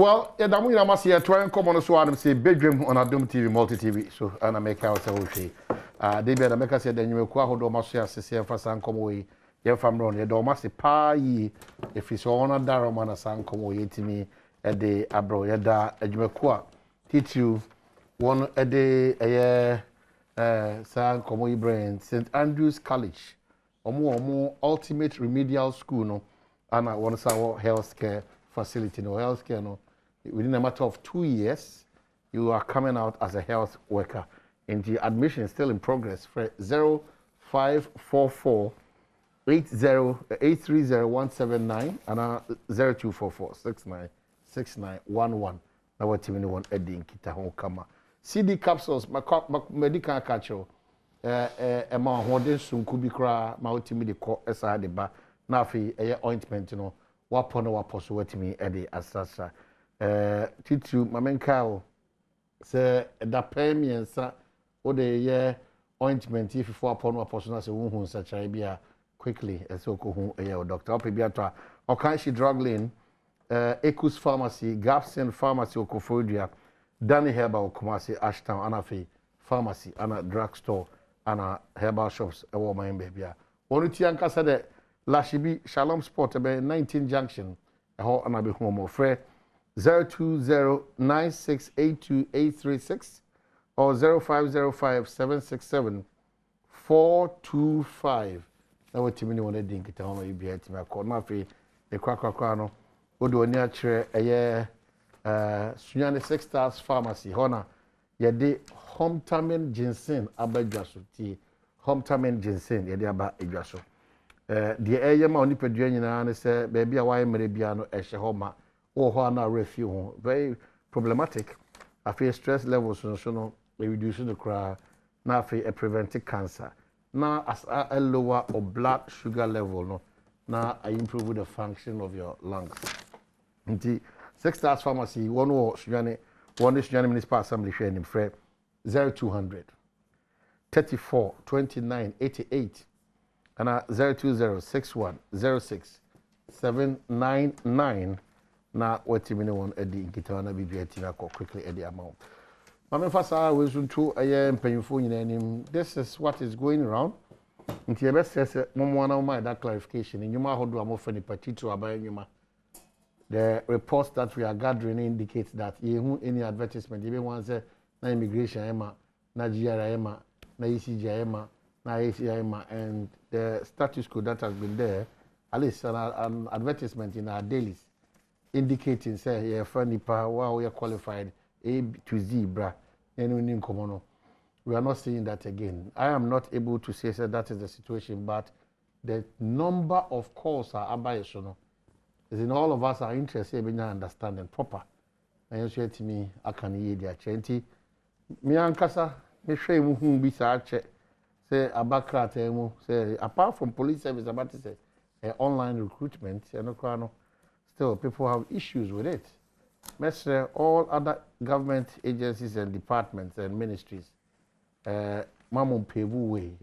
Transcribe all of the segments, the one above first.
Well, yeah, that means I must here try and come on the sword and say bedroom on a Doom TV, multi TV. So, and I make out a say. They be the maker said, then you will quaho do must share say for San come away. Yeah, if I'm wrong, you don't must pa ye if it's on a Daramana San come away to me a day abroad. Yada, a Jumaqua teach you one a day a year, San come away brain, St. Andrew's College, or more ultimate remedial school, no, and I want to say healthcare facility, no healthcare, no. Within a matter of 2 years, you are coming out as a health worker. And the admission is still in progress. For 0544 830 and 0244 696911. Now what you want Eddie Kita home kama. CD capsules, my medical catcher. Ma hoden sunku bi kra ma otimi de ko esa de ba na afi ointment no wapo no wapo so watimi e asasa titu mamenka o se da pemiensa o de ye ointment if for wapo no wapo so na se hu nsa chai bia quickly so ko hu doctor ope bia to o kan she drug lane Ecus Pharmacy, Gapson Pharmacy Okofodua, Danny Herbal Kumasi Ashtown Anafi Pharmacy and drugstore and herbal shops ewo my baby. Onu ti anka said the Lashibi Shalom Sport about 19 Junction ho ana be home ofre 0209682836 or 0505767425. Na wetimi ni wona din kita ho bia timi akọ na afi e kwakwa no odo oni akire eye Sunyane 6 Stars Pharmacy hona yede Homtamen ginseng abadwa so ti Homtamen ginseng yede aba adwa so de eye ma oni padua nyina ne se ba bia waye mere bia no ehye ho ma wo ho na refi ho very problematic afi stress levels so no reduce the cry na afi prevent cancer na as a lower or blood sugar level no na I improve the function of your lungs. Nti 6 Stars Pharmacy one wo Sunyane Municipal Assembly hwe nim frɛ 0200 34 29 88 and 02061 06 799 na watimi ne won edi nkita na bibia ti na quickly edi amount. Mama fasa we suntu aye mpanyimfo nyina nim. This is what is going around. Nti ebe sese momo na ma that clarification nyuma hodo amofa ni patito aban nyuma. The reports that we are gathering indicate that any advertisement, even one say na immigration ema, na GRA ema, na ECG ema, na ACI ema, and the status quo that has been there, at least an advertisement in our dailies, indicating say yeah, nipa wow we are qualified A to Z bra, we are not seeing that again. I am not able to say that is the situation, but the number of calls are abayasono. Is in all of us are interested in understanding proper. And you say to me, I can hear their chanty. Me ankasa, me share mu hu bi sa che. Say abakra temu. Say apart from police service, about to say online recruitment, still people have issues with it. Mestre all other government agencies and departments and ministries. Mamon pevu way.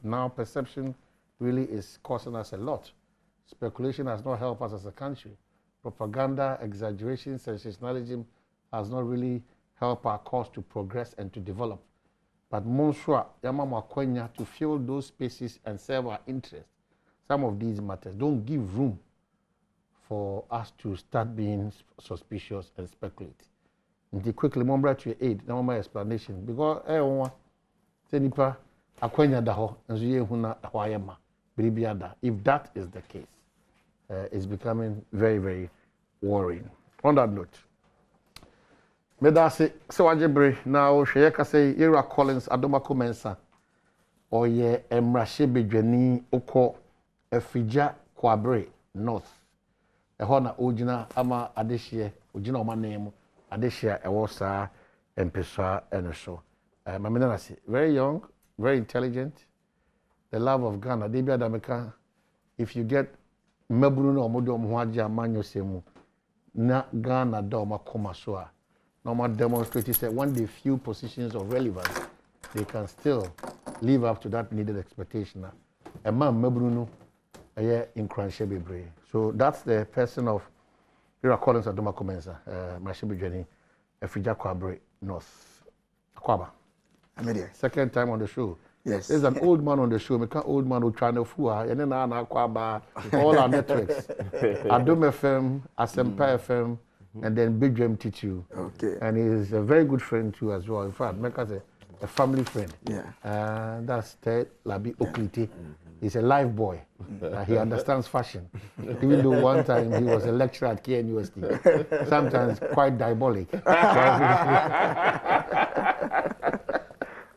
Now perception really is costing us a lot. Speculation has not helped us as a country. Propaganda, exaggeration, sensationalism has not really helped our cause to progress and to develop. But Monsua, Yamama Kwenya, to fill those spaces and serve our interests, some of these matters don't give room for us to start being suspicious and speculate. And quickly, Mombra to your aid, now my explanation. Because everyone, Senipa, Akwenya daho, and Zuyehuna Hawayama, Bribiada. If that is the case, it's becoming very, very worrying. On that note, Medase, so Ajebre, now Shayaka say, Ira Collins, Adomako Mensa, or ye Emrashe Bejani, Oko, Efija, Kwabre, North. A Hona Ujina, Ama Adeshia, Ujina, my name, Adeshia, Ewosa, and Pesha, and so. Mamenasi, very young, very intelligent, the love of Ghana, Debia Dameka, if you get Mebruno Modo Mwaja Manyo Semu, na Ghana Doma Komasua. Normal demonstrators said when they feel positions of relevance, they can still live up to that needed expectation. A man Mebruno in Kranshebebre. So that's the person of Ira Collins Adoma Comensa, Mashibi Jenny, Efrija Kwabre, North Akwaba. Second time on the show. Yes. There's an old man on the show, an old man who trying to fool her, and then Akwaba, all our networks. Adom FM, Asempa FM, and then Big Dream Titu. Okay. And he's a very good friend too as well. In fact, make us a family friend. Yeah. That's Ted Labi Oklite. He's a live boy. He understands fashion. Even though one time he was a lecturer at KN University. Sometimes quite diabolic.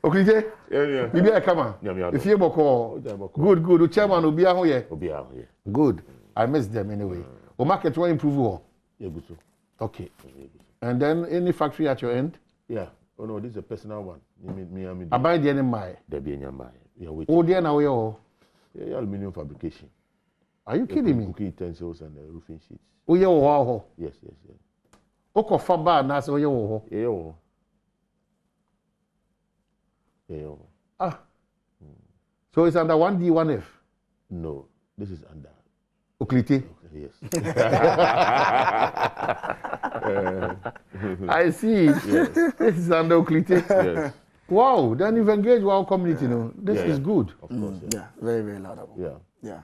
Oklite? Yeah. Bibi Akama. If you boko, good. The chairman will be here. Good. I miss them anyway. O market will improve. Okay. And then any factory at your end? Yeah. Oh no, this is a personal one. I buy the NMI. There be any my. Oh, dear, now we are. Yeah, aluminium fabrication. Are you kidding me? Cooking utensils and roofing sheets. Oh, yeah, wow. Yes. Oko Faba, Nas, oh, yeah. Yeah. Ah. So it's under 1D, 1F? No, this is under. Oklite? Yes. I see. Yes. This is under Oklite. Yes. Wow, then you've engaged our community, you know. This is good. Of course. Yeah, very, very laudable. Yeah.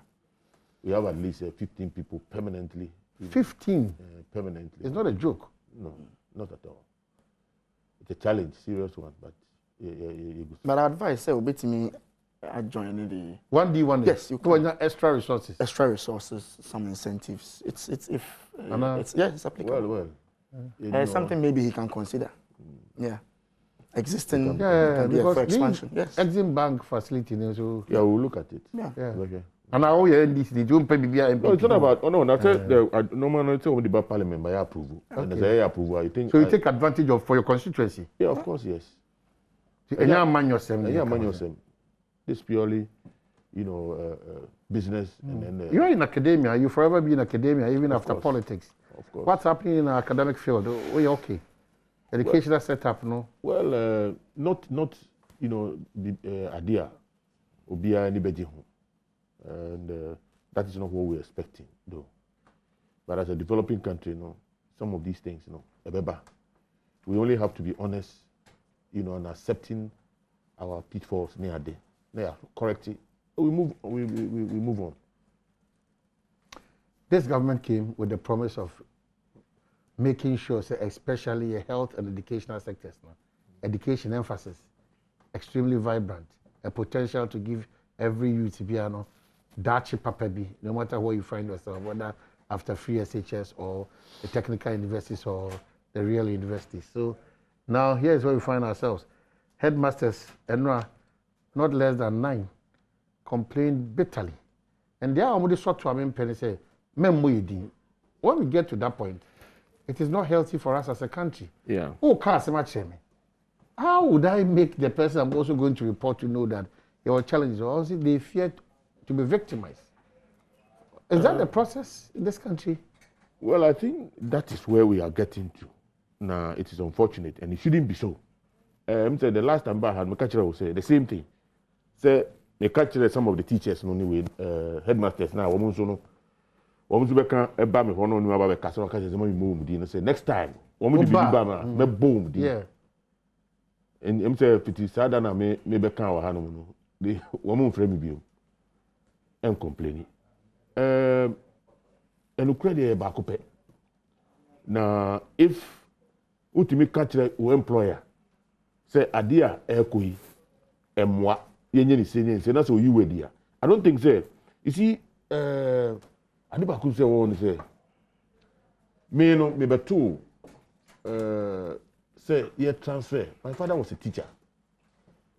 We have at least 15 people permanently. 15? Permanently. It's not a joke. No, not at all. It's a challenge, serious one, but But I advise, say, obey me, I join the 1D, 1F. Yes, you can. Extra resources. Extra resources, some incentives. It's applicable. Well. Something maybe he can consider. Yeah. Existing because expansion. Yes. Exim Bank facility. So yeah, we'll look at it. Yeah. Okay. And now you NDC, they don't pay BBI. No, it's not about. Oh no, that's no man. It's only about parliament by approval. Okay. And there's approval. I think. So you take advantage of for your constituency. Yeah, of course, yes. And you man yourself. This purely, business and then. You're in academia. You forever be in academia, even after politics. Of course. What's happening in the academic field? Oh, you're okay. Educational setup, no? Well, not idea. Obia anybody. And that is not what we're expecting, though. But as a developing country, some of these things, we only have to be honest, and accepting our pitfalls near day. Yeah, correct it. We move on. This government came with the promise of making sure, especially health and educational sectors, education emphasis, extremely vibrant, a potential to give every youth piano that papabi, no matter where you find yourself, whether after free SHS or the technical universities or the real universities. So now here's where we find ourselves. Headmasters, not less than 9, complained bitterly. And they are already sort to and say, when we get to that point, it is not healthy for us as a country. Yeah. Oh, how would I make the person I'm also going to report to know that your challenges, or also they fear to be victimized? Is that the process in this country? Well, I think that is where we are getting to. Now, it is unfortunate, and it shouldn't be so. The last time I had my catcher will say the same thing. Say, the catcher some of the teachers, headmasters now, next time, yeah. And I'm saying, Pity Sadana may be can or Hanuman. The woman frame you and complaining. And credit back up. Now, if ultimate catcher or employer say, Adia, Ekui, and moi, Yen saying, say, that's what you were dear. I don't think so. You see, I never could say one say. Me no, maybe two. Say, yeah, transfer. My father was a teacher.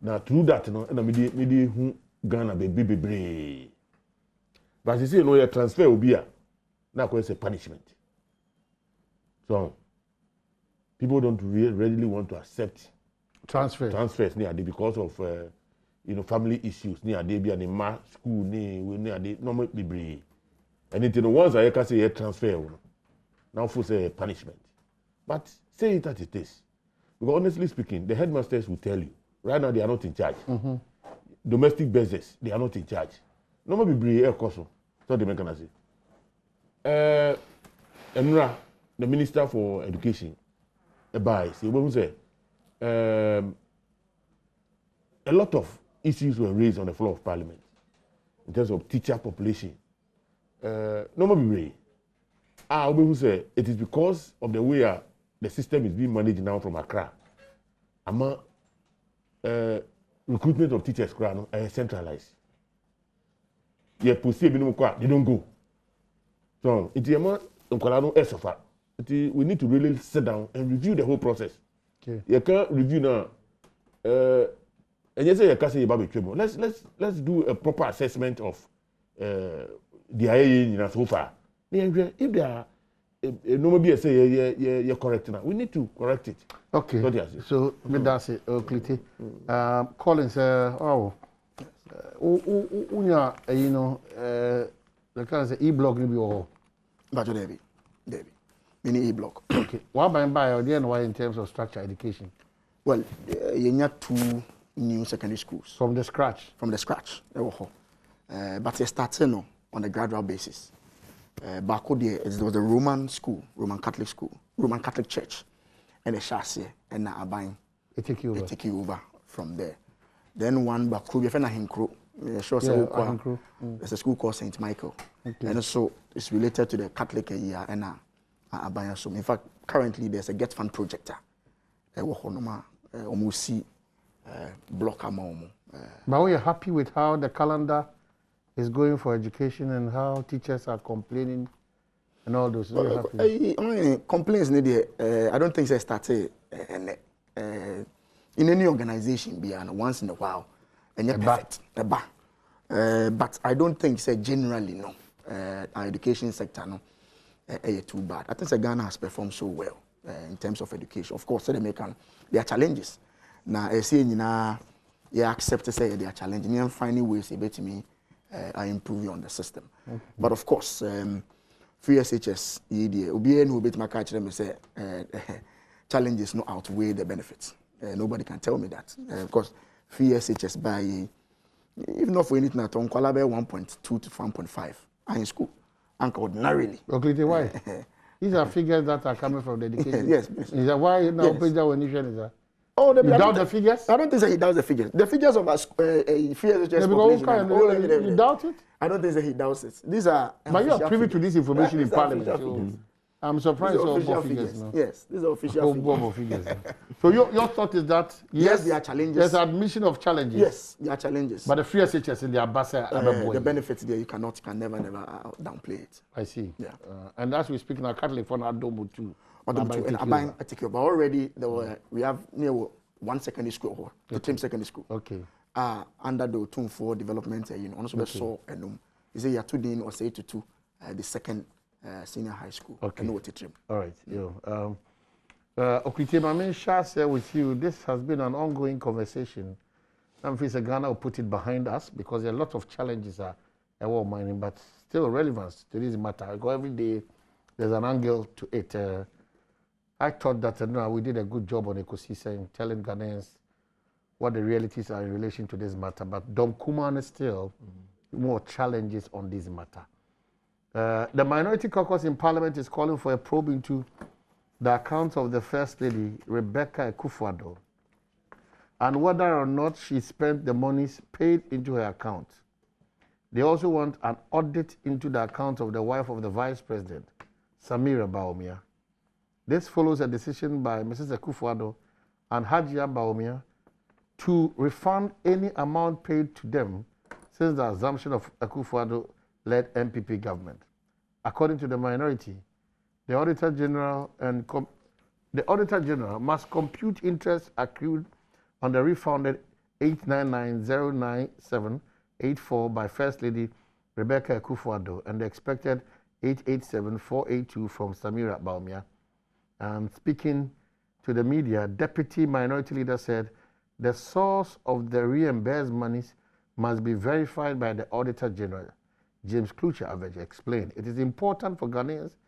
Now, through that, and I made who Ghana baby. But you see, no, your transfer will be a now it's a punishment. So, people don't readily want to accept transfers near because of family issues near they be an mass school near they normal be. And it once I can say a transfer now for say punishment. But say it as it is. Because honestly speaking, the headmasters will tell you right now they are not in charge. Mm-hmm. Domestic business, they are not in charge. No more be air coso. So they make an say. Enra, the Minister for Education, a lot of issues were raised on the floor of Parliament in terms of teacher population. No more be say it is because of the way the system is being managed now from Accra. Recruitment of teachers are centralized. They don't go. So we need to really sit down and review the whole process. Okay. You can't review now. And you say you can't say about it. Let's do a proper assessment of the IA so far. If they are nobody say you're correct now, we need to correct it. Okay. So that's it. Clity. Collins, you know, the kind of e-blog will be all. But Debbie. Mini e-blog. Okay. What by and by, or the why in terms of structure education? Well, you have 2 new secondary schools. From the scratch? From the scratch. But they started on a gradual basis. Back there was the Roman school, Roman Catholic school, Roman Catholic church, and the chassis, and now buying. It take you over From there. Then one back crew, there's a school called St. Michael. Okay. And so it's related to the Catholic year and buying. So in fact, currently there's a Get Fund projector. Almost see block amount. But we are happy with how the calendar is going for education and how teachers are complaining and all those. Complaints needed. I don't think they started in any organization once in a while. And you're perfect. But I don't think generally no. Our education sector no too bad. I think Ghana has performed so well in terms of education. Of course, there are challenges. Now, I see you accept to say there are challenges. You finding ways to me. I improve on the system. Okay. But of course, free SHS, OBN will be my catch them and say challenges no outweigh the benefits. Nobody can tell me that. Of course, free SHS by if not for anything at all, 1.2 to 1.5 are in school. And ordinarily. Okay, why? These are figures that are coming from the education. Yes. Is that why now yes. Is Oh, you doubt the figures? I don't think he doubts the figures. The figures of us, you doubt it? I don't think that he doubts it. These are. But you are privy to this information in Parliament. So I'm surprised of more figures. No? Yes, these are official figures. So your thought is that yes, there are challenges. There's admission of challenges. Yes, there are challenges. But the free SHS in the Abasa, the benefits there you can never downplay it. I see. Yeah. And as we speak now, Catholic for Adomu too. And Abang particular, but already we have near 1 secondary school, the same secondary school. Okay. Under the Tune for development, also we saw is a year 2 din or say to 2, the second senior high school. Okay. All right. Okwite Mame shall share with you. This has been an ongoing conversation. I'm feeling Ghana will put it behind us because there are a lot of challenges are mining, but still relevance to this matter. Because every day there's an angle to it. I thought that we did a good job on Ekosisa in telling Ghanaians what the realities are in relation to this matter. But Dom Kuman is still more challenges on this matter. The Minority Caucus in Parliament is calling for a probe into the account of the First Lady, Rebecca Akufo-Addo, and whether or not she spent the monies paid into her account. They also want an audit into the account of the wife of the Vice President, Samira Bawumia. This follows a decision by Mrs. Akufo-Addo and Hajia Bawumia to refund any amount paid to them since the assumption of Akufo-Addo-led MPP government. According to the minority, the Auditor General must compute interest accrued on the refunded 899,097.84 by First Lady Rebecca Akufo-Addo and the expected 887,482 from Samira Bawumia. And speaking to the media, Deputy Minority Leader said the source of the reimbursed monies must be verified by the Auditor General. James Klucher explained, it is important for Ghanaians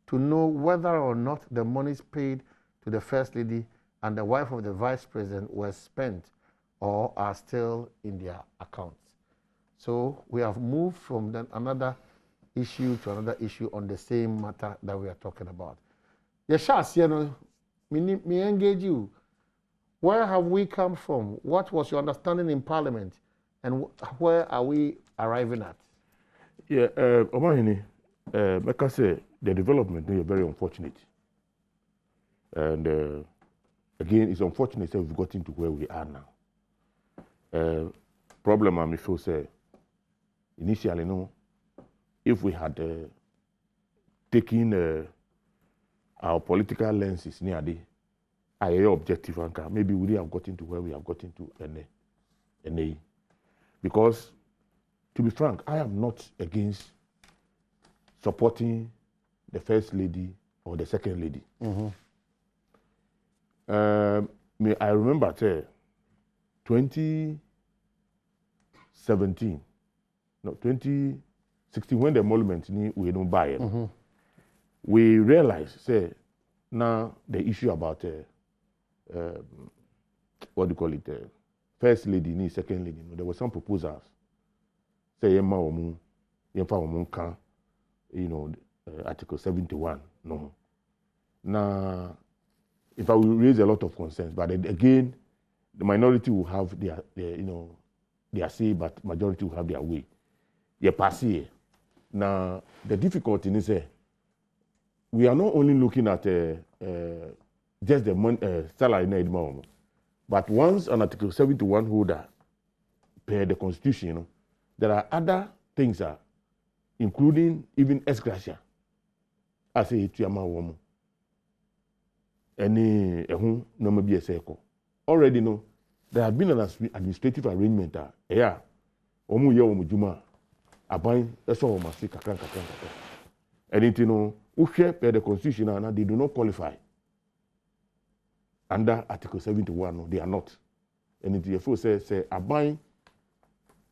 to know whether or not the monies paid to the First Lady and the wife of the Vice President were spent or are still in their accounts. So we have moved from another issue to another issue on the same matter that we are talking about. Your shots, me engage you. Where have we come from? What was your understanding in Parliament? And where are we arriving at? Yeah, Omahini, like I say, the development is very unfortunate. And again, it's unfortunate that we've gotten to where we are now. Problem I feel say, initially, no, if we had taken our political lenses near the objective anchor, maybe we wouldn't have gotten to where we have gotten to NA. Because, to be frank, I am not against supporting the first lady or the second lady. I remember 2016, when the emolument we don't buy it, we realized, now the issue about what do you call it, first lady, second lady, there were some proposals. Say, Article 71, no. Now, if I will raise a lot of concerns, but again, the minority will have their say, but majority will have their way. Now, the difficulty is we are not only looking at just the salary, but once an Article 71 holder per the Constitution, there are other things, including even ex gratia. I say to your woman. Any no maybe a circle. Already know there have been an administrative arrangement. Omu ye omu juma. Abain eso omu si kakran. And it per the Constitution and they do not qualify under Article 71. No, they are not. And it therefore says abain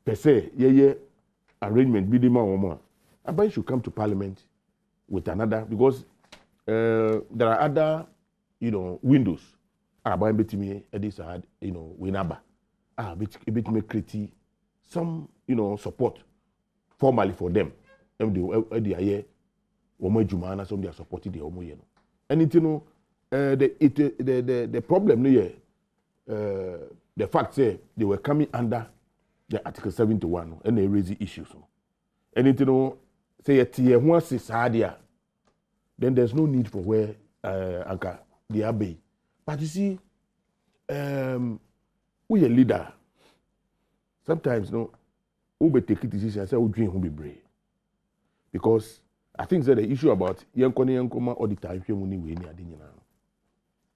per se ye arrangement bidima omu. Abain should come to Parliament with another because there are other windows. Abain betimi edis had winaba. Betimi create some support formally for them. They are here. Jumana some they are supporting the Omo yeno. And the problem here, the fact say they were coming under the Article 71 and they raise issues. And say once it's harder, then there's no need for where Anka the Abbey. But you see, we a leader. Sometimes we be take decision and say we dream who be brave. Because I think that the issue about Yankoma all the time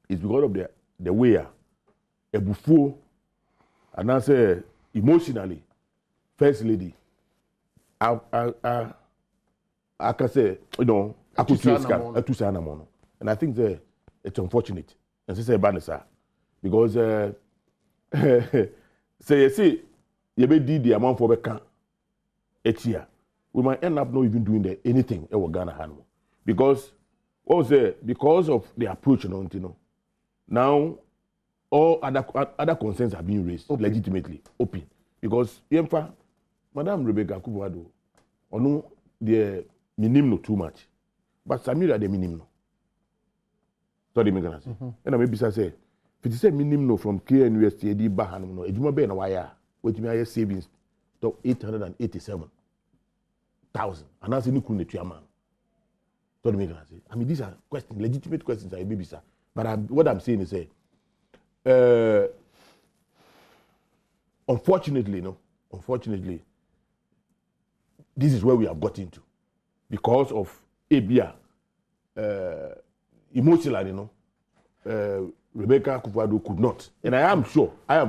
it's because of the way a buffo and I say emotionally, first lady, I can say, I could see a scam, and I think that it's unfortunate. And say Banessa, because say you see, you may do the amount for the each year. We might end up not even doing anything in Ghana because because of the approach, now all other concerns are being raised legitimately, open. Because Madam Rebecca Akufo-Addo, the minimum too much, but Samira the minimum. So they say, and maybe say, if you say minimum from KNUST, the Bahan, no, it might be a wire, which may savings to 887,000, and that's a new kunde to your man. So they say, I mean, these are questions, legitimate questions, I maybe sir. But what I'm saying is, unfortunately, this is where we have got into because of ABIA. Emotionally, Rebecca Akufo-Addo could not. And I am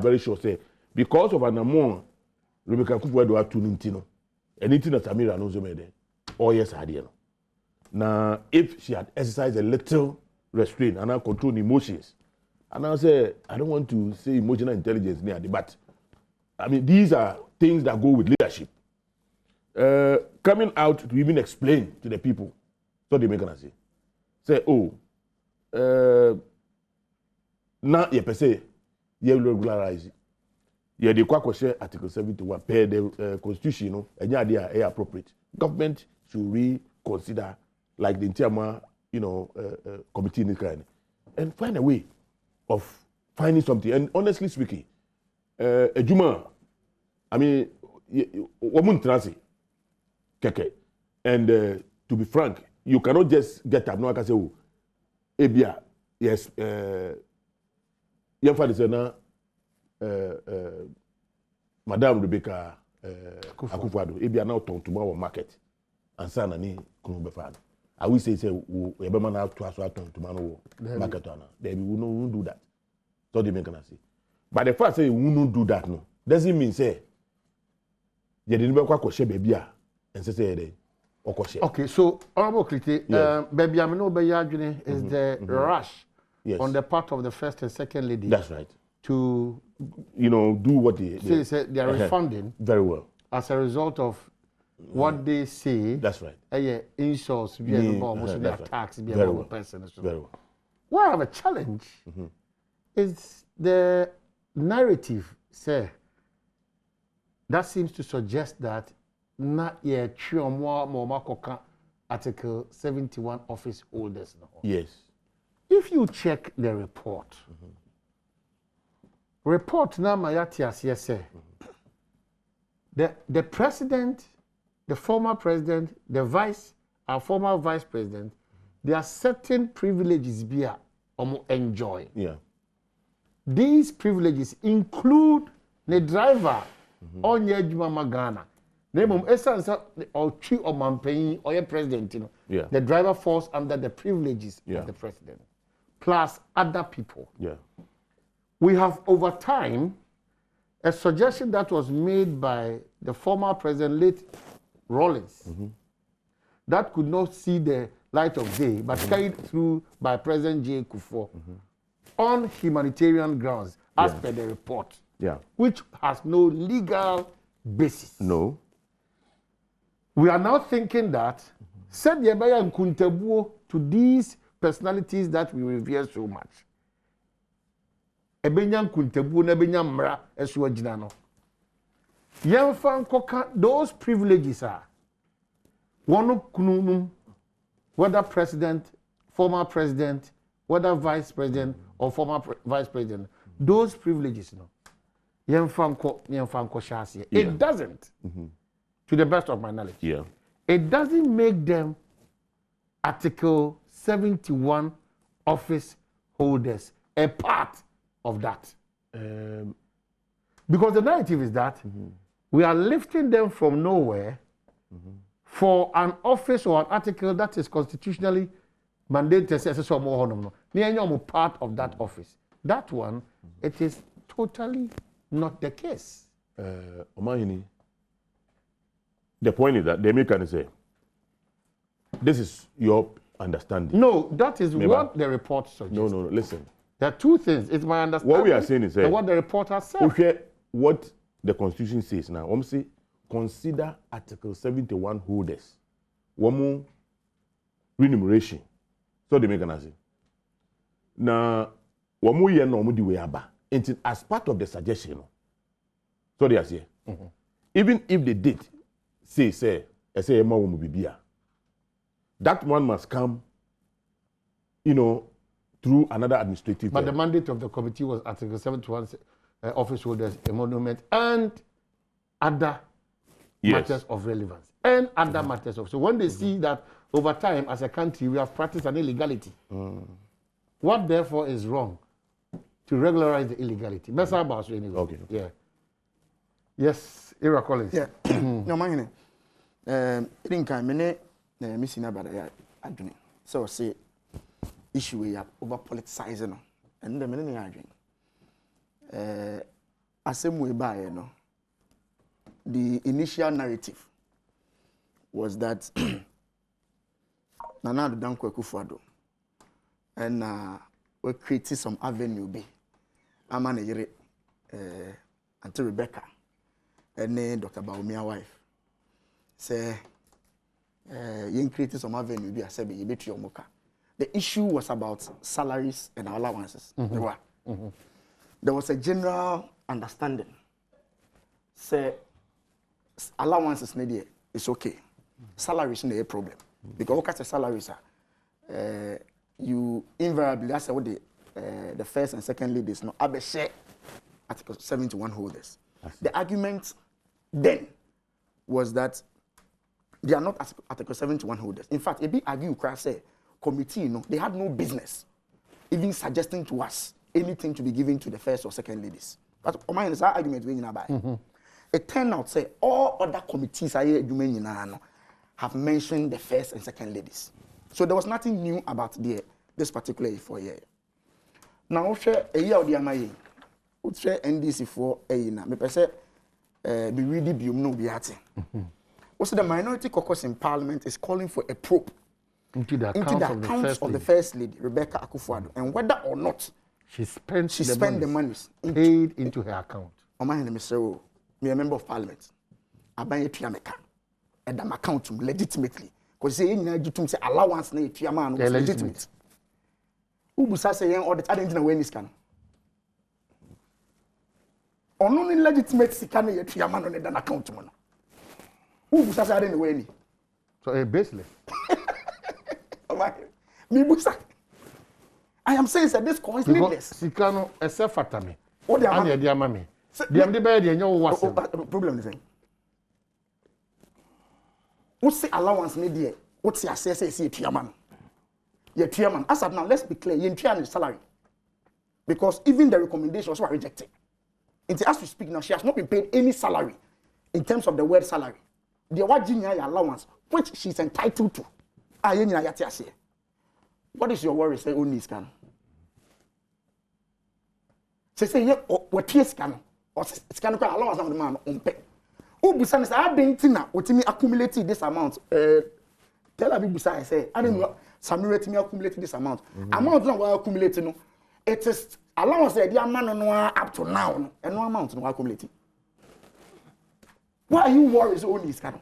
very sure, say, because of an amount, Rebecca Akufo-Addo had to Nintino. Anything that Samira knows about it, yes, I did. Now, if she had exercised a little restraint and control emotions, and I say, I don't want to say emotional intelligence near the but I mean, these are things that go with leadership. Coming out to even explain to the people, so they make gonna say, now you per se, you regularize it. Yeah, the question Article 71 per the Constitution, and yeah, they are appropriate. Government should reconsider, like the Ntiama, committee in this kind, and find a way of finding something. And honestly speaking, Ejuma, I mean, woman transi, keke, and to be frank, you cannot just get up. No, I can say, oh, Ebia, yes, young father said now, Madame Rebecca Akufo-Addo, Ebia now turn tomorrow market, and son ani Kunubefano. I will say, Ebema now to us turn tomorrow market. They will not do that. So they make an say. But the fact say we won't do that, no, doesn't mean say you didn't make a share baby and say okay, so Honorable Klite, baby, I know is the rush on the part of the first and second lady. That's right. To do what they are refunding very well as a result of what they say. That's right. Insults, be attacks, be a person. Very well. Why I have a challenge is the narrative, sir, that seems to suggest that not yet Article 71 office holders. Yes. If you check the report, now Mayatias, yes, sir. The president, the former president, the former vice president, there are certain privileges beer enjoy. Yeah. These privileges include the driver on Yejuma Magana. Name essence or chief or mampain or president, the driver falls under the privileges of the president, plus other people. Yeah. We have over time a suggestion that was made by the former president, late Rawlings, that could not see the light of day, but carried through by President J. Kufuor on humanitarian grounds, as per the report, which has no legal basis. No. We are now thinking that send Yebaya and Kuntebuo to these personalities that we revere so much. Ebenyan Kuntebuo, Nebenyan Mra, Esua Jinano. Yemfan Koka, those privileges are one kununum, whether president, former president, whether vice president or former vice president, those privileges, Yemfan Shasi. It doesn't. To the best of my knowledge. Yeah. It doesn't make them Article 71 office holders a part of that. Because the narrative is that we are lifting them from nowhere for an office or an article that is constitutionally mandated as part of that office. That one, it is totally not the case. The point is that the American say, this is your understanding. No, that is what the report suggests. No, listen. There are two things. It's my understanding. What we are saying is what the report has said. Okay, what the Constitution says now. I'm say consider Article 71 holders. One more remuneration. So the American say. Now, one more year no more the way aba. And as part of the suggestion, so they are saying, even if they did. Say, that one must come, through another administrative. But the mandate of the committee was Article 71 office holders, emolument, and other matters of relevance. And other matters of. So when they see that over time, as a country, we have practiced an illegality, what therefore is wrong to regularize the illegality? Anyway. Okay. Yeah. Yes, Ira Collins. Yeah. No, man. I think I'm missing about that. I don't know. So, say, issue we have over politicizing, and the many arguing. As same way by, the initial narrative was that Nana Danko Akufo-Addo and we created some avenue be. I'm an Auntie Rebecca. And then Dr. Bawumia's wife say, you created some avenue, be a sebe, you bet your mocha. The issue was about salaries and allowances. There was a general understanding. Say, allowances, it's okay. Salaries, no problem. Because what kind of salaries are invariably, that's what the first and second ladies no share Article 71 holders. The argument then was that they are not Article 71 holders. In fact, a big argue say committee, they had no business even suggesting to us anything to be given to the first or second ladies. But my argument being about it turned out say all other committees have mentioned the first and second ladies. So there was nothing new about this particular E4 Now, share a year of the MIA. Would share NDC for a year. Me say be really be no be at. Also, the Minority Caucus in Parliament is calling for a probe into the accounts of the First Lady, Rebecca Akufo-Addo, and whether or not she spent the money paid into her account. Me a member of Parliament. I buy a piameka and I'm account legitimately. Because say you say allowance na piama no legitimate. Ubusa say audit I didn't know when this can. Ono ni legitimate sika na piama no na account mo. Ubusa say I didn't know when. So baseless. Me busa. I am saying that this coin is needless. Sika no except fatame. What they are dia mama. Dem de be dey nyo wase. Problem is what say allowance me there? What say assess say tuaman? Yeah, tuaman. As of now, let's be clear. You tuaman salary because even the recommendations were rejected. And as we speak now, she has not been paid any salary in terms of the word salary. The what allowance which she's entitled to. What is your worry? Say only scan. Say what scan or scan allowance of the man on pay. Busan say I didn't know what me accumulated this amount. Tell Abi Busan say I didn't know Samuel me accumulated this amount. Amount now we accumulating no. It is allowance the amount no up to now and no amount no accumulating. Why are you worried so only scan?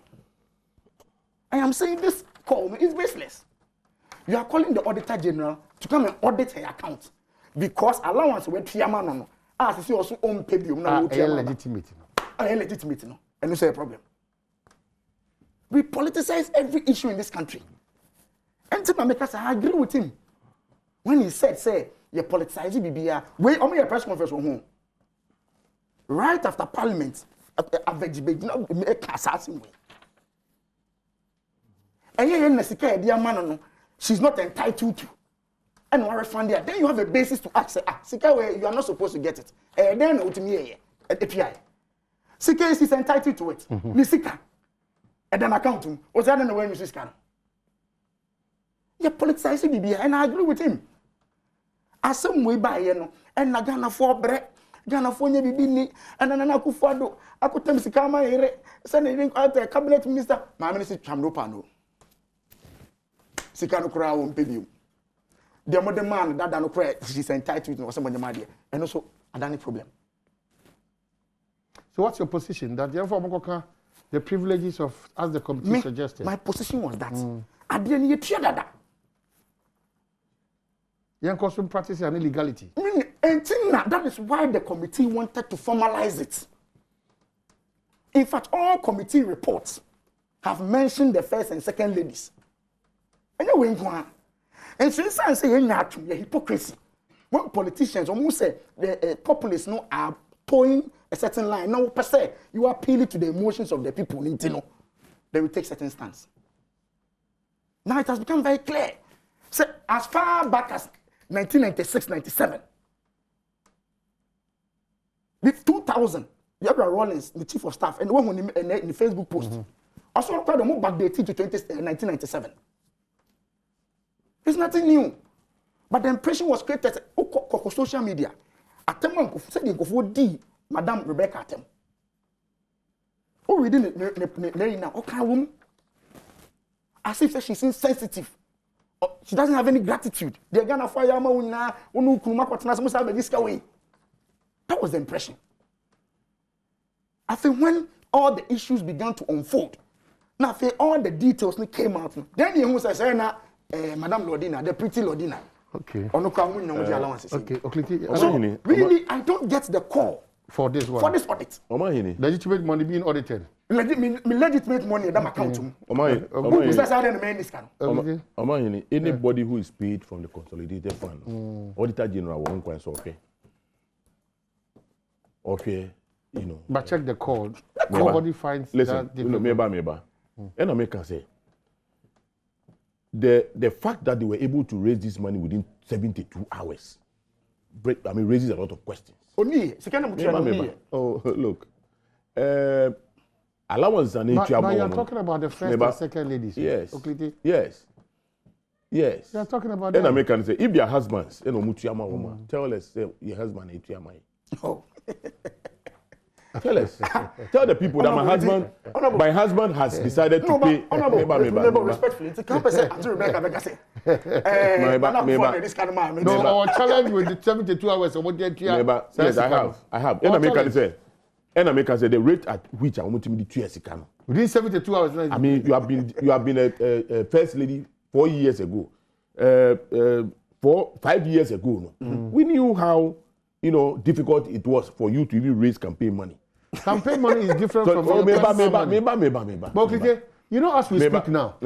I am saying this call is baseless. You are calling the Auditor General to come and audit her account because allowance we Tiama no. As you also own pay bill now legitimate. Legitimate no. And no say a problem. We politicize every issue in this country. And Timameka I agree with him. When he said, say, you politicize BBR, wait, on your press conference from home. Right after Parliament, a vegetable, make assassin way. And dear man, she's not entitled to. And one refund there. Then you have a basis to ask, Sika, you are not supposed to get it. And then to me, API. Sika is entitled to it. Sika. And then account him. Was that the way you scan? You politicize BBI, and I agree with him. As some way by and Nagana for bread, Ghana for Bibi, and then Akufo-Addo. I could tell Sika, my sending out the cabinet minister, my minister Chamdopano. Sika no kura won pay you. The mother man that no kura she's entitled to somebody my and also adani problem. So what's your position? That the privileges of as the committee suggested? My position was that I didn't hear that. Young custom practice and illegality. And that is why the committee wanted to formalize it. In fact, all committee reports have mentioned the first and second ladies. And since I say hypocrisy, when politicians almost say the populists are towing a certain line, now per se, you are appealing to the emotions of the people, they will take certain stance. Now it has become very clear. So as far back as 1996-97, with 2000, Deborah Rawlings, the chief of staff, and the one in the Facebook post, also quite a more backdated to 1997. It's nothing new. But the impression was created on social media. Atem said the Madam Rebecca Atem. Oh, we didn't now. Okay, woman. As if she's insensitive. She doesn't have any gratitude. They're gonna fire that was the impression. I think when all the issues began to unfold, now all the details came out. Then you must say, Madam Lordina, the pretty Lordina. Okay. Allowances. Okay. So, really, I don't get the call for this one. For this audit. Legitimate money being audited. legitimate money that account to. Anybody who is paid from the consolidated fund, Auditor General won't quite okay. Okay, you know. But check the code. Nobody finds listen, that you know, maybe. And I make say the fact that they were able to raise this money within 72 hours, raises a lot of questions. Oh, look. Allowance and but you're talking about the first and second ladies. Yes. Okliti. Yes. You're talking about them. And I can say, if your husbands, tell us your husband is Oh. Tell us. Tell the people that my husband has decided to pay. Respectfully, it's no, our challenge with the 72 hours of what they yes, I have. And I can say the rate at which I want to be 2 years ago. Within 72 hours. I mean, you have been a first lady 4 years ago. 5 years ago. We knew how difficult it was for you to even raise campaign money. Campaign money is different from maybe. But you know, as we speak now,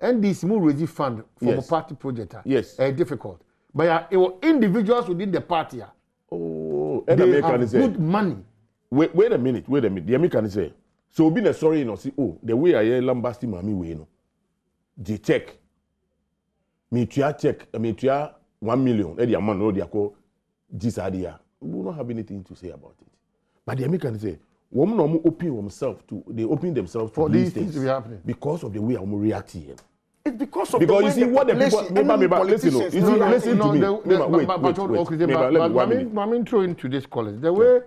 and this Murezi fund for a party project, difficult. But it was individuals within the party. Oh, and they have good money. Wait a minute. The American say, so being a sorry, see, the way I hear Lambasti Mami way, the check. Me check, 1 million, the amount, no, they call this idea. We will not have anything to say about it. But the American say, women open themselves to these things to be happening because of the way I'm reacting. It's because of you see what the people listen to me. But I'm throw into this college. The way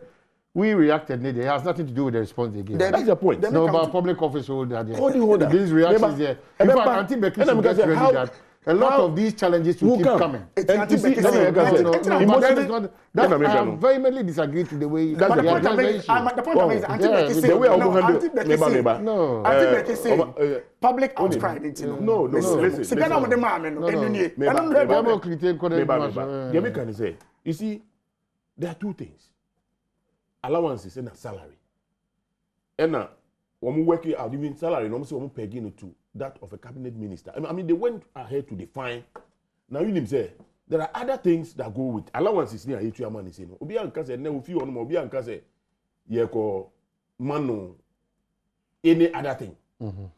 we reacted, it has nothing to do with the response they gave. That's the point. No, about public office holder. These reactions there. In fact, Auntie Becky should get ready that a lot of these challenges will keep coming. I vehemently disagree to the way. The point is, Auntie Becky said, public outcry. No. Listen. You see, there are two things. Allowances and a salary. And when we work out, even salary, no one pegging to that of a cabinet minister. I mean, they went ahead to define. Now you say there are other things that go with allowances near H2 money. Say no. Obi anka say ne ofi on obi anka say ye ko mano any other thing.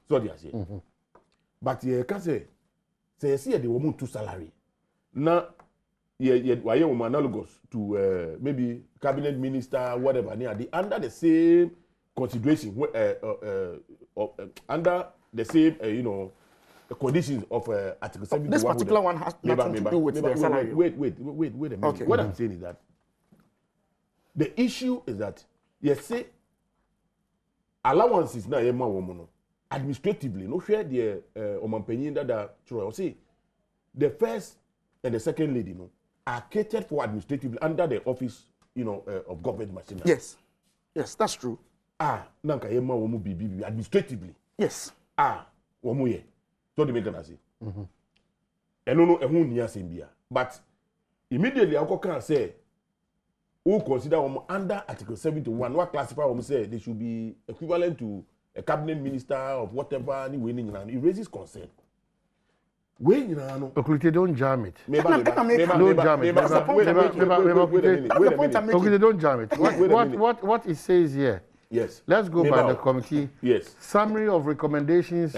So they say. But ye can say see the woman to salary. Now why you analogous to maybe cabinet minister whatever near the under the same consideration under the same conditions of Article 71. This particular one has nothing to do with the salary. Wait a minute. Okay. What I'm saying is that the issue is that say allowances now administratively no share the omampenyin that say the first and the second lady are catered for administratively under the office of government machinery. Yes, that's true. Nanka yema womu bibi administratively. Yes. Womu ye. So the make say. Eno ehun ni asembia. But immediately I can say who consider under Article 71 what classify say they should be equivalent to a cabinet minister of whatever it raises concern. Don't jam it. Don't jam it. What it says here. Yes. Let's go by the committee. Yes. Summary of recommendations,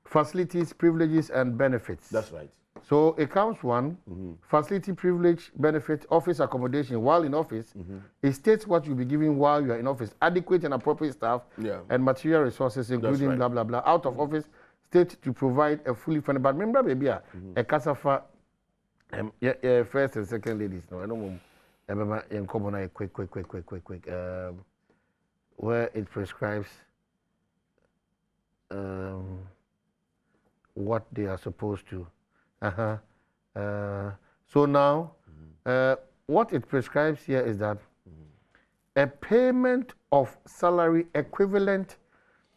facilities, privileges, and benefits. That's right. So it counts one, facility, privilege, benefit, office accommodation while in office. It states what you'll be given while you are in office, adequate and appropriate staff and material resources, including blah, blah, blah. Out of office, state to provide a fully funded. But remember, baby, a casafa, first and second ladies. No, I don't remember in common quick. Where it prescribes what they are supposed to. So now, what it prescribes here is that a payment of salary equivalent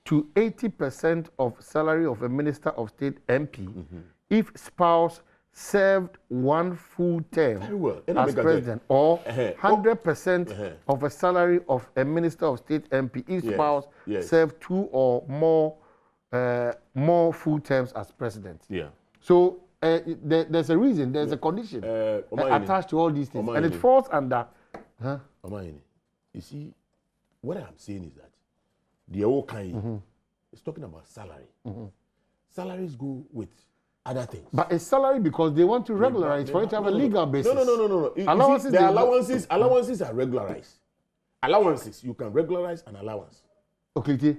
to 80% of salary of a Minister of State MP if spouse served 1 full term Very well. as president, or 100% of a salary of a minister of state MP if spouse served 2 or more full terms as president. Yeah. So there's a reason, there's a condition attached to all these things, and it falls under. You see, what I'm saying is that the whole kind is talking about salary. Salaries go with other things. But it's salary because they want to regularize for it to have a legal basis. No. Allowances, the allowances are regularized. Allowances, you can regularize an allowance. Okay, if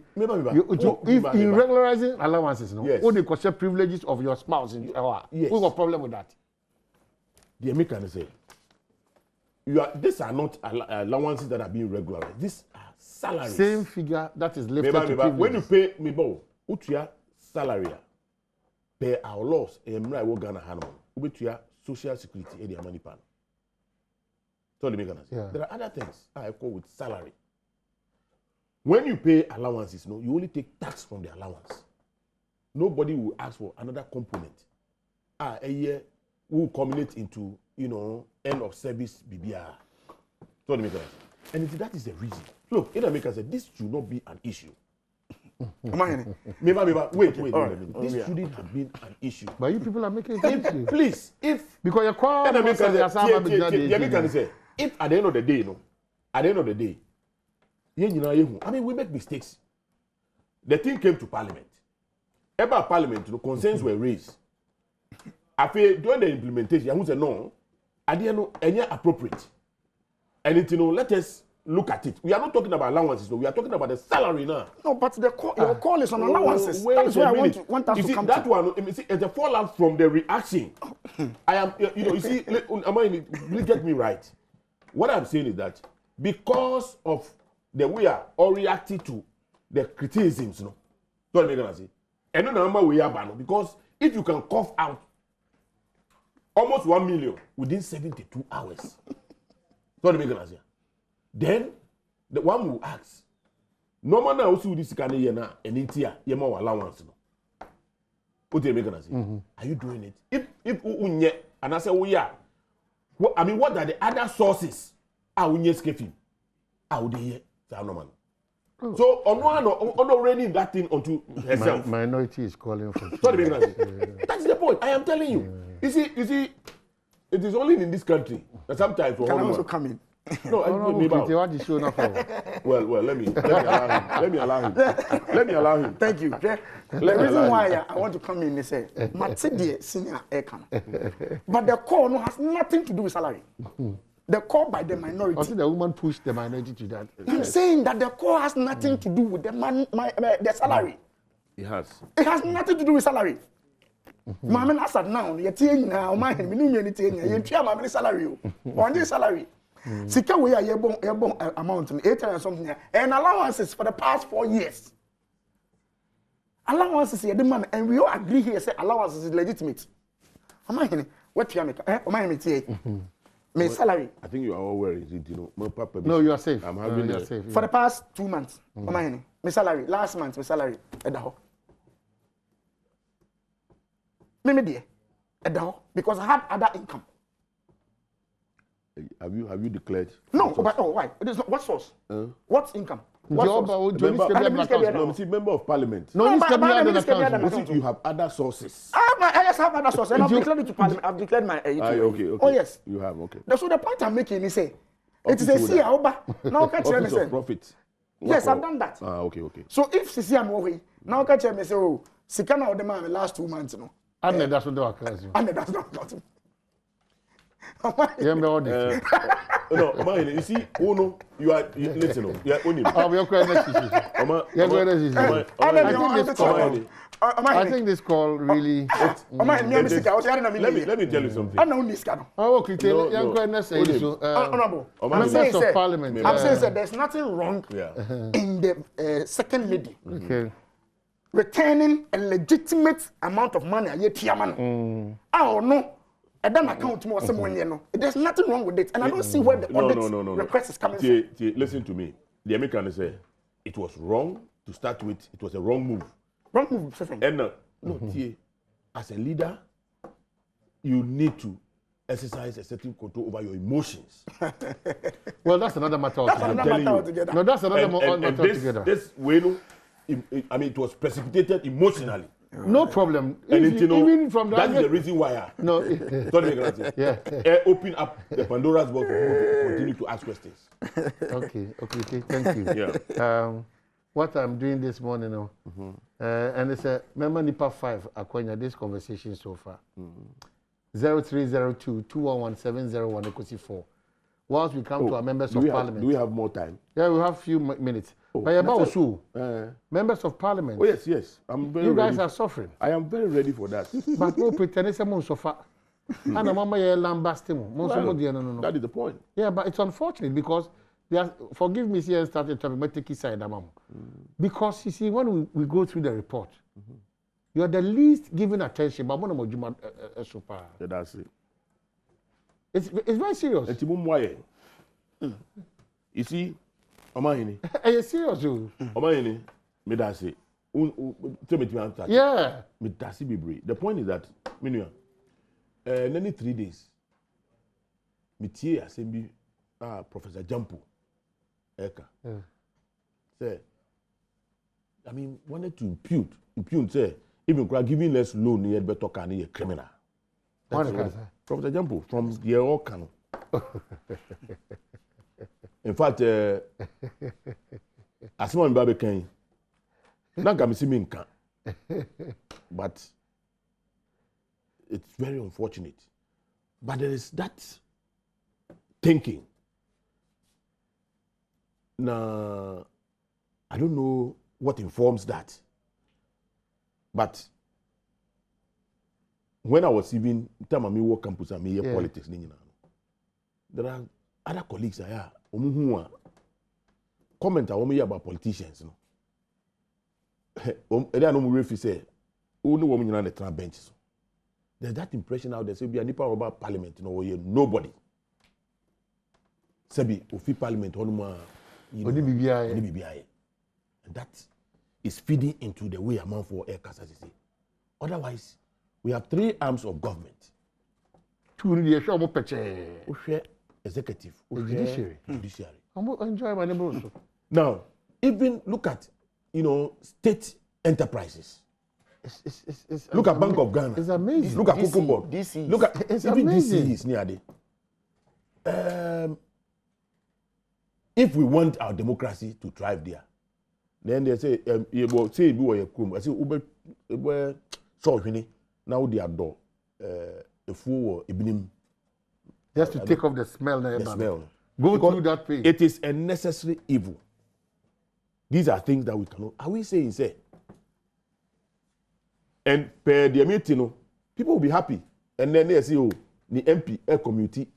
in regularizing allowances, all the question privileges of your spouse, we got a problem with that. The American say, these are not allowances that are being regularized. These are salaries. Same figure that is lifted to privileges. When you pay utia salary, pay our laws. Emra wo Ghana Hanman. Ubetuya social security edi money pan. So there are other things I call with salary. When you pay allowances, you only take tax from the allowance. Nobody will ask for another component. A year will culminate into, end of service BBR. So and that is the reason. Look, in America said this should not be an issue. Wait. This shouldn't have been an issue. But you people are making it an issue. Please, because you're quite if at the end of the day, I mean, we make mistakes. The thing came to Parliament. About Parliament, concerns were raised. After during the implementation, who said no, I didn't know any appropriate. And let us look at it. We are not talking about allowances, we are talking about the salary now. No, but your call is on allowances. That is where I want us to come that to. One, it's a fallout from the reaction. I am, please get me right. What I'm saying is that because of the way we are all reacting to the criticisms, don't make us say. And no number we are banned because if you can cough out almost 1 million within 72 hours, don't make us say. Then the one will ask, no man now see this kind of year now, and it's here, you more allowance. What do you make us say? Are you doing it? If unye, and I say we are. I mean, what are the other sources? Unye skefim. How they hear? So on already that thing onto herself. Minority is calling for. That's the point. I am telling you. You see, it is only in this country that sometimes can I also come in? No, well, let me allow him. Thank you. The reason why I want to come in is say, Matidi senior aircon. But the core has nothing to do with salary. The core by the minority. I think the woman pushed the minority to that. I'm saying that the core has nothing to do with the salary. It has. It has nothing to do with salary. Mama Assad now, you're telling now, my you're salary. On this salary. Sika we are bon amount 8 and something and allowances for the past 4 years. Allowances here, the man, and we all agree here say allowances is legitimate. Am I here? What you make? Am I here? My salary. I think you are all worried, No, you are safe. I'm having you are safe. For the past 2 months. Am I here? My salary. Last month, my salary. At the home. Dear. At the home. Because I had other income. Have you declared? No, but why? It is not. What source? What income? What source? Member of Parliament. No, you have other sources. I just have other sources. And I've declared it to Parliament. I've declared my. Okay. Oh yes. You have okay. So the point I'm making is say, it is a CIA Oba. Now catch me say. Profit. Yes, I've done that. Okay. So if CIA am away, now catch me say, oh, Sikana or the man the last 2 months, And that's what they are calling. And that's not got him. No, you see, you are listen. You are only. I think this call really. Let me tell you something. I'm saying that there's nothing wrong in the second lady. Okay. Returning a legitimate amount of money. No. And then account more someone, there's nothing wrong with it. And I don't see where the audit request is coming from. Listen to me. The Americans say it was wrong to start with. It was a wrong move. Wrong move, and as a leader, you need to exercise a certain control over your emotions. Well, that's another matter altogether. Another matter altogether. No, that's another And matter altogether. this way, no, I mean, it was precipitated emotionally. No problem. And If it, you- you know, even from that is the the reason why no, yeah. Open up the Pandora's box for people to continue to ask questions. okay, thank you. Yeah. What I'm doing this morning, and it's a member Nipa 5 Akwanya, this conversation so far. 0302-211-701 Ekosi 4. Whilst we come to our members of parliament. Do we have more time? Yeah, we have few minutes. But about also, members of parliament. Oh, yes. I'm very you guys ready. are suffering. I am very ready for that. But no pretend someone suffer. And mama ye lambasting. No. That is the point. Yeah, but it's unfortunate because they are, forgive me here and started to take his side, because you see, when we go through the report, you are the least given attention. But Yeah, that's it. It's very serious. You see, Omayini. It's serious, you. Omayini, me that's it. Yeah. Me that's it. The point is that, nearly 3 days, me tie assembly, Professor Jampo, Eka. Say, I mean, wanted to impute, say, even giving less loan, you had better can be a criminal. Professor Jampo from the Okano. In fact, as someone Babe Kane, not me but it's very unfortunate. But there is that thinking. Now, I don't know what informs that. But when I was even time I work campus and me politics, there are other colleagues here who comment about politicians. They are no more say, "Oh no, woman on the trap benches." There's that impression out there. Say, "Be a nipa about parliament, nobody." Sebi, ofi parliament, Only BBI. And that is feeding into the way amount for air cassa. Otherwise, we have 3 arms of government. 2 Executive, judiciary. Enjoy my neighborhood. Now, even look at, state enterprises. Look at Bank of Ghana. It's amazing. Look at Cocoa Board. Look at it's even amazing. DC is near there. If we want our democracy to thrive there, then they say, you will say, I say, Ube, so now they are door, a fool or evening. Just to take off the smell. The smell. Go through that pain. It is a necessary evil. These are things that we cannot. Are we saying, say? And per the meeting, people will be happy. And then they say, oh, the MP, a community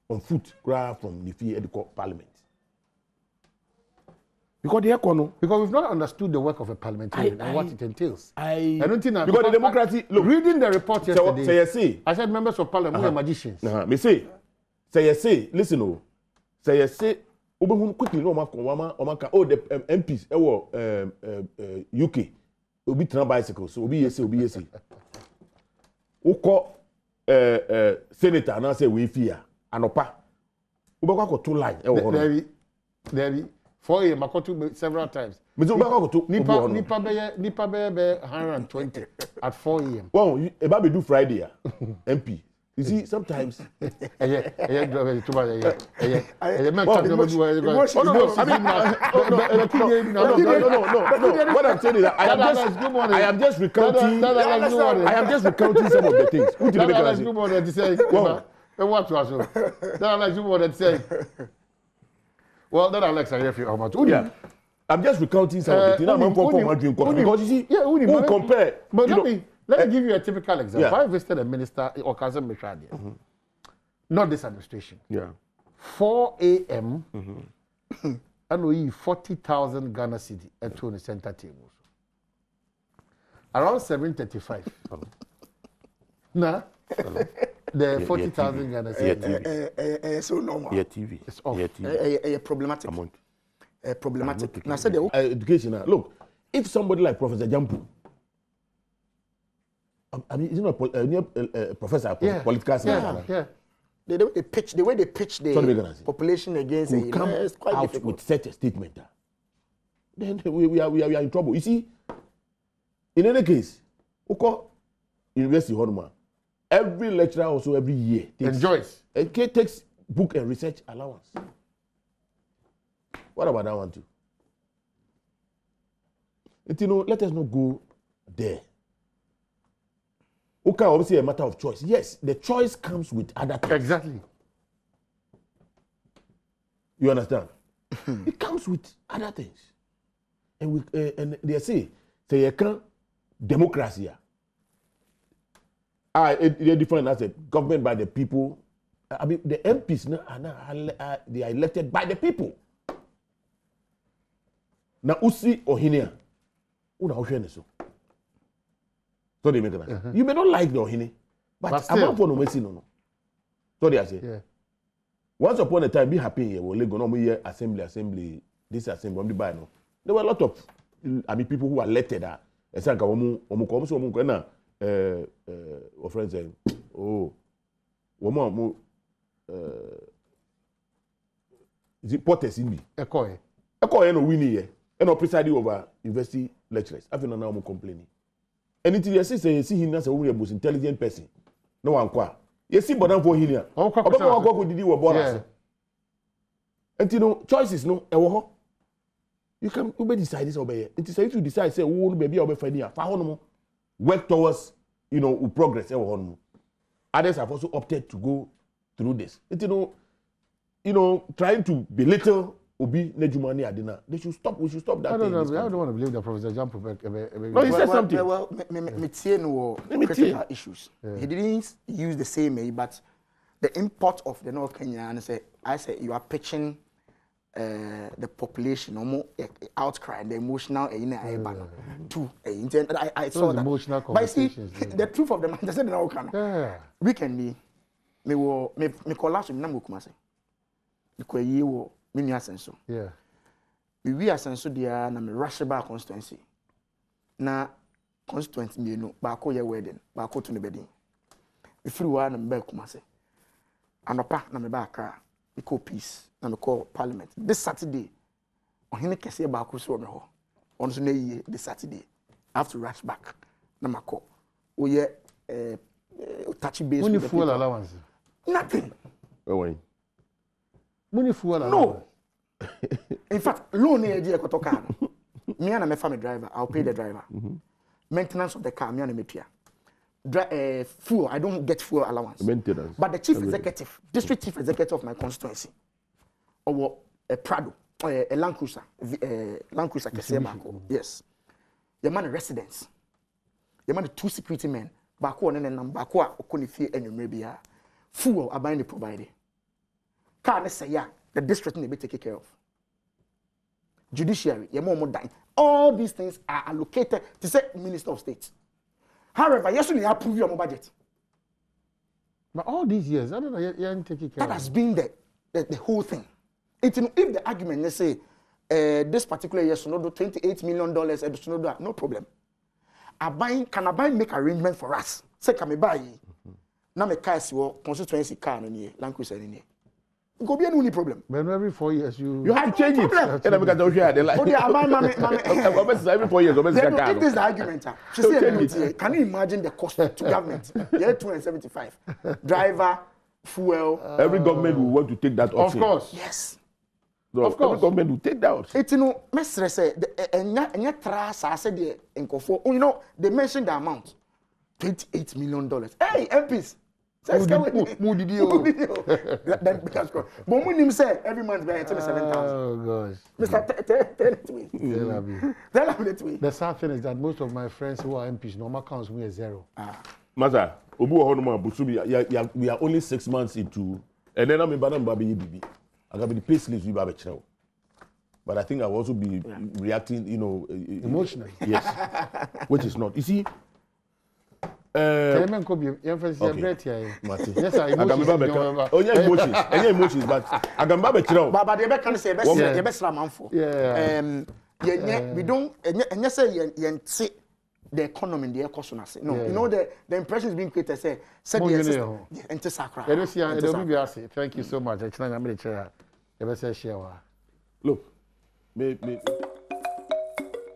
on foot, from the Field Parliament. Because we've not understood the work of a parliamentarian and what it entails. I don't think that because the democracy. Look, reading the report yesterday, say, I said members of parliament are magicians. Me say, listen, say, quickly, no, the MPs, UK, will be trying bicycles, so be Uko senator, and I say, we fear, and opa, Ubako 2 lines, there 4 years, Makoto several times. Nipa be 120 at 4 a.m. Well, about do Friday, MP. You see, sometimes. No. What I'm saying is that I am just recounting. I am just recounting some of the things. Well, then Alex, I hear you how much. Yeah. I'm just recounting some of the things. I'm my dream because you see, who compare. But let me give you a typical example. Yeah. I visited a minister or Kazem Mishadi, not this administration. Yeah. 4 a.m. And we 40,000 Ghana cedi at the center table. Around 7:35. Nah. The 40,000 Ghana cedi. So normal. Yeah, TV. It's off. Problematic. Amount. Problematic. Now, I said, education. Look, if somebody like Professor Jampu I mean, isn't a professor political science? Yeah. The way they pitch the population against it, come it's quite out difficult. with such a statement. Then we are in trouble. You see, in any case, University Honma, every lecturer also every year takes book and research allowance. What about that one too? Let us not go there. Okay, obviously a matter of choice. Yes, the choice comes with other things. Exactly. You understand? It comes with other things. And and they say you can democracy. They define as a government by the people. I mean, the MPs they are elected by the people. Now, Usi or Hinia, so they make it. You may not like the Ohine, but I'm not for no messing no. So they say. Yeah. Once upon a time, be happy here. We'll go no here assembly. This assembly, buy no. There were a lot of, people who were elected. It's like our friends say, oh, is it Portes in me? Ekoye no winning here. And no presiding over university lecturers. I feel now I'm complaining. And it is see him as a most intelligent person. No one qua. You see, but for him, and choices no. You can decide this over here. It is if you decide say, oh, maybe I'll be finding a work towards progress. Others have also opted to go through this. Trying to belittle Obi Nejumani Adina. They should stop. We should stop that. I don't want to believe that Professor Jump. No, he said something. Well, critical issues. Yeah. He didn't use the same, but the import of the North Kenya, and I say you are pitching the population, outcry, the emotional, to I saw that. Emotional but see, the truth of the matter is that we can be. Me collapse me na mokuma say. Ikoyi wo me nua senso. Yeah. We asenso dia na me rush back constituency. Na constituency me no ba ko ye wedding, ba ko to ne bedin. Me free wa na me ba kuma say. Anopa na me ba Accra. Me call peace na me call parliament. This Saturday, ohene kese ba ko so me ho. On so na yie this Saturday. I have to rush back. Na ma call. O ye touchy base. Money fuel allowance. Nothing. Oh, money fuel allowance. No. In fact, loan idea ko to car. Me and my family driver, I'll pay the driver. Maintenance of the car, me and me pay. Fuel, I don't get fuel allowance. Maintenance. But the chief executive, district chief executive of my constituency, or a Prado, a Land Cruiser, yes. Your man residence. Your man 2 security men. Bako and then Bako okuni fee and maybe fuel are buying the provider. Car say yeah, the district need to be taken care of. Judiciary, your more dying. All these things are allocated to say Minister of State. However, yes, you approve your budget. But all these years, I don't know, you ain't taking care. That has been the whole thing. If the argument, let's say, this particular year, so $28 million, no problem. Can I buy make arrangement for us? Say, can I buy? Now me car is constituency car in Land Cruiser in here. Go be any problem. But every 4 years you have to change it. And I'm going to share the like. Every 4 years, if this is the argument, she said, can you imagine the cost to government? Yeah, 275. Driver, fuel. Every government will want to take that option. Of course. Yes. So of course. Every government will take that option. It's Mr. Say, they mentioned the amount. $28 million. Hey, MPs. Who did you? Because but when him say every month by 7,000. Oh gosh. Mr. Tell it to me. Tell it to me. The sad thing is that most of my friends who are MPs normal counts me as zero. Master, we are only 6 months into, and then I'm in Baby BB. I got the place list we have a but I think I will also be reacting, emotional. Yes, which is not. You see. Yes, emotions, but I can buy it. But the back can say best man for. Yeah. We don't. And you say the economy in the economy. No, Yeah, you know the impression is being created. Say Mo the yun system. ho. Enter Sakra. Edo si an edo bi ase. Thank you so much. Echina na me chair. E be say share wa. Look, me